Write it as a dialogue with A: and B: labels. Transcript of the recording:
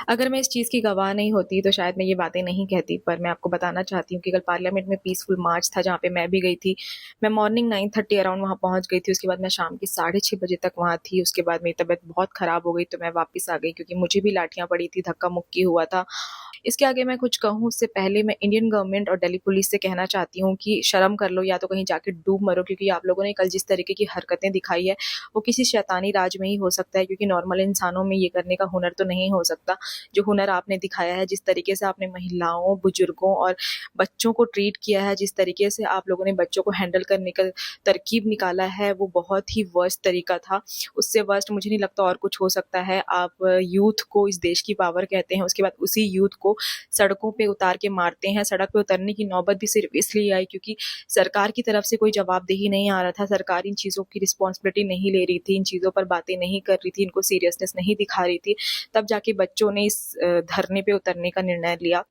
A: अगर मैं इस चीज़ की गवाह नहीं होती तो शायद मैं ये बातें नहीं कहती, पर मैं आपको बताना चाहती हूँ कि कल पार्लियामेंट में पीसफुल मार्च था जहाँ पे मैं भी गई थी। मैं मॉर्निंग 9:30 अराउंड वहाँ पहुँच गई थी, उसके बाद मैं शाम के साढ़े 6 बजे तक वहाँ थी। उसके बाद मेरी तबीयत बहुत ख़राब हो गई तो मैं वापस आ गई क्योंकि मुझे भी लाठियाँ पड़ी थी, धक्का-मुक्की हुआ था। इसके आगे मैं कुछ कहूँ उससे पहले मैं इंडियन गवर्नमेंट और दिल्ली पुलिस से कहना चाहती हूँ कि शर्म कर लो या तो कहीं जाके डूब मरो, क्योंकि आप लोगों ने कल जिस तरीके की हरकतें दिखाई है, वो किसी शैतानी राज में ही हो सकता है, क्योंकि नॉर्मल इंसानों में ये करने का हुनर तो नहीं हो सकता। जो हुनर आपने दिखाया है, जिस तरीके से आपने महिलाओं, बुजुर्गों और बच्चों को ट्रीट किया है, जिस तरीके से आप लोगों ने बच्चों को हैंडल करने का तरकीब निकाला है, वो बहुत ही वर्स्ट तरीका था। उससे वर्स्ट मुझे नहीं लगता और कुछ हो सकता है। आप यूथ को इस देश की पावर कहते हैं, उसके बाद उसी यूथ को सड़कों पे उतार के मारते हैं। सड़क पे उतरने की नौबत भी सिर्फ़ इसलिए आई क्योंकि सरकार की तरफ से कोई जवाबदेही नहीं आ रहा था। सरकार इन चीज़ों की रिस्पॉन्सिबिलिटी नहीं ले रही थी, इन चीज़ों पर बातें नहीं कर रही थी, इनको सीरियसनेस नहीं दिखा रही थी। तब जाके बच्चों ने इस धरने पे उतरने का निर्णय लिया।